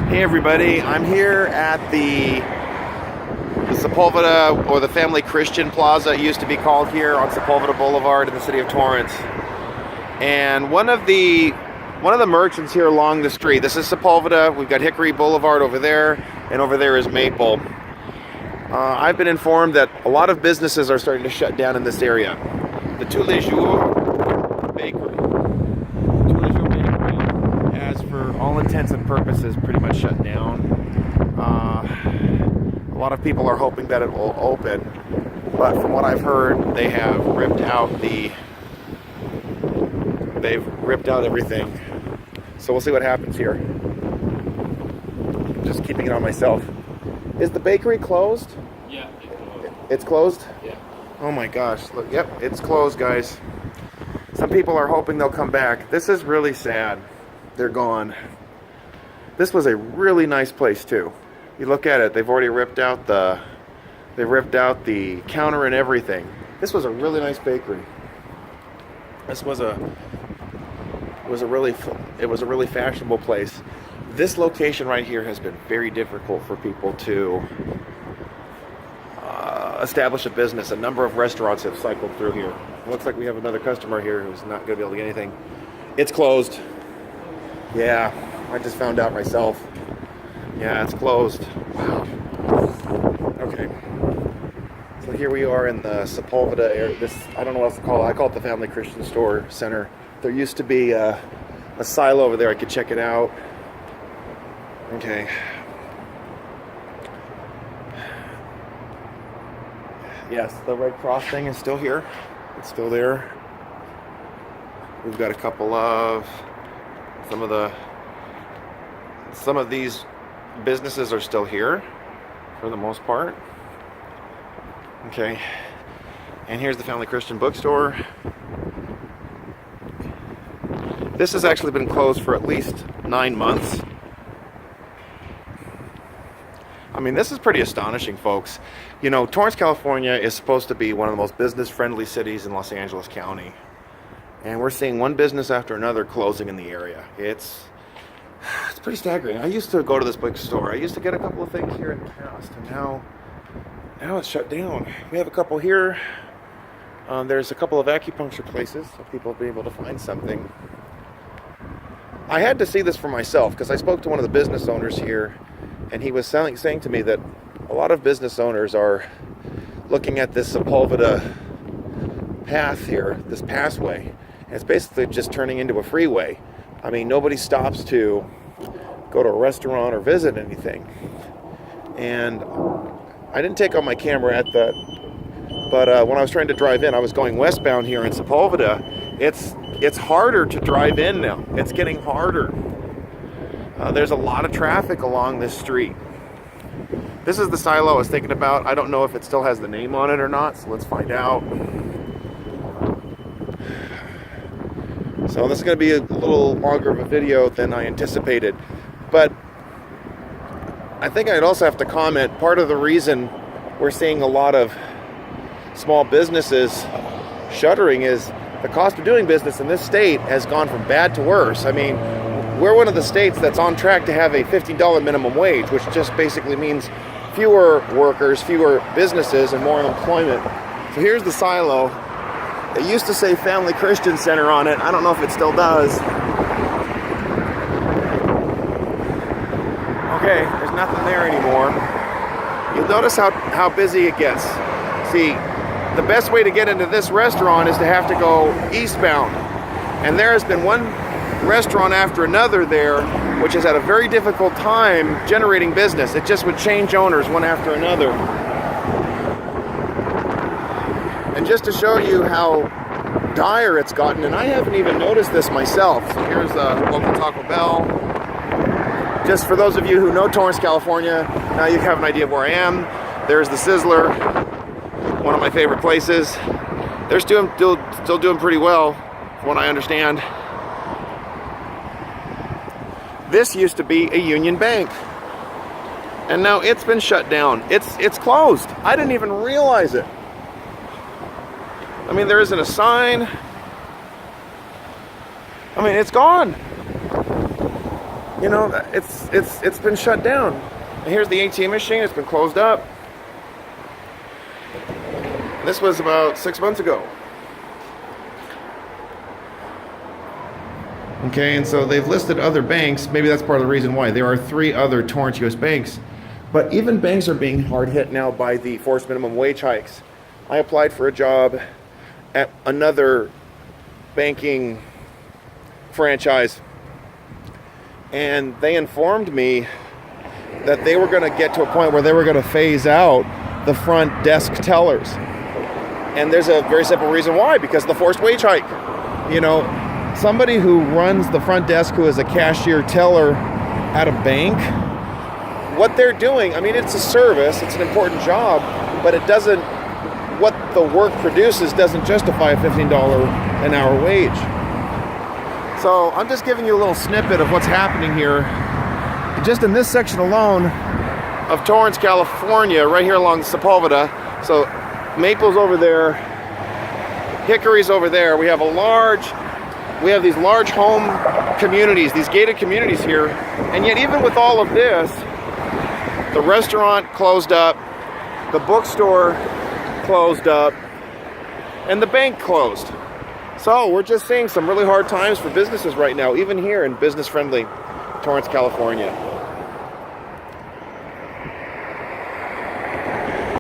Hey everybody, I'm here at the Sepulveda, or the Family Christian Plaza, it used to be called, here on Sepulveda Boulevard in the city of Torrance. And one of the merchants here along the street, this is Sepulveda, we've got Hickory Boulevard over there, and over there is Maple. I've been informed that a lot of businesses are starting to shut down in this area. The Tous les Jours Bakery. Tous les Jours Bakery has, for all intents and purposes, pretty much shut down. A lot of people are hoping that it will open, but from what I've heard, they've ripped out everything. So we'll see what happens here. Just keeping it on myself. Is the bakery closed? Yeah, it's closed. It's closed? Yeah. Oh my gosh, look, yep, it's closed, guys. Some people are hoping they'll come back. This is really sad. They're gone. This was a really nice place too. You look at it, they've already ripped out the counter and everything. This was a really nice bakery. This was a really fashionable place. This location right here has been very difficult for people to establish a business. A number of restaurants have cycled through here. It looks like we have another customer here who's not going to be able to get anything. It's closed. Yeah, I just found out myself. Yeah, it's closed. Wow. Okay. So here we are in the Sepulveda area. I don't know what else to call it. I call it the Family Christian Store Center. There used to be a silo over there. I could check it out. Okay. Yes, the Red Cross thing is still here. It's still there. We've got a couple of some of these businesses are still here for the most part. Okay. And here's the Family Christian Bookstore. This has actually been closed for at least 9 months. I mean, this is pretty astonishing, folks. You know, Torrance, California is supposed to be one of the most business-friendly cities in Los Angeles County. And we're seeing one business after another closing in the area. It's pretty staggering. I used to go to this bookstore. I used to get a couple of things here in the past, and now it's shut down. We have a couple here. There's a couple of acupuncture places, so people have been able to find something. I had to see this for myself because I spoke to one of the business owners here, and he was saying to me that a lot of business owners are looking at this Sepulveda path here, this passway, and it's basically just turning into a freeway. I mean, nobody stops to go to a restaurant or visit anything. And I didn't take on my camera but when I was trying to drive in, I was going westbound here in Sepulveda. It's harder to drive in now. It's getting harder. There's a lot of traffic along this street. This is the silo I was thinking about. I don't know if it still has the name on it or not, so let's find out. So this is going to be a little longer of a video than I anticipated. But I think I'd also have to comment, part of the reason we're seeing a lot of small businesses shuttering is the cost of doing business in this state has gone from bad to worse. I mean, we're one of the states that's on track to have a $15 minimum wage, which just basically means fewer workers, fewer businesses, and more employment. So here's the silo. It used to say Family Christian Center on it. I don't know if it still does. Okay, there's nothing there anymore. You'll notice how busy it gets. See, the best way to get into this restaurant is to have to go eastbound. And there has been one restaurant after another there, which has had a very difficult time generating business. It just would change owners one after another. And just to show you how dire it's gotten, and I haven't even noticed this myself. So here's the local Taco Bell. Just for those of you who know Torrance, California, now you have an idea of where I am. There's the Sizzler, one of my favorite places. They're still doing pretty well, from what I understand. This used to be a Union Bank, and now it's been shut down. It's closed. I didn't even realize it. I mean, there isn't a sign. I mean, it's gone. you know, it's been shut down. And here's the ATM machine. It's been closed up. This was about 6 months ago. Okay, and so they've listed other banks. Maybe that's part of the reason why. There are 3 other Torrance U.S. banks. But even banks are being hard hit now by the forced minimum wage hikes. I applied for a job at another banking franchise, and they informed me that they were going to get to a point where they were going to phase out the front desk tellers. And there's a very simple reason why, because of the forced wage hike. You know, somebody who runs the front desk, who is a cashier teller at a bank, what they're doing, I mean, it's a service, it's an important job, but it doesn't, what the work produces doesn't justify a $15 an hour wage. So I'm just giving you a little snippet of what's happening here. Just in this section alone of Torrance, California, right here along Sepulveda. So Maple's over there, Hickory's over there. We have these large home communities, these gated communities here. And yet even with all of this, the restaurant closed up, the bookstore closed up, and the bank closed. So we're just seeing some really hard times for businesses right now, even here in business-friendly Torrance, California.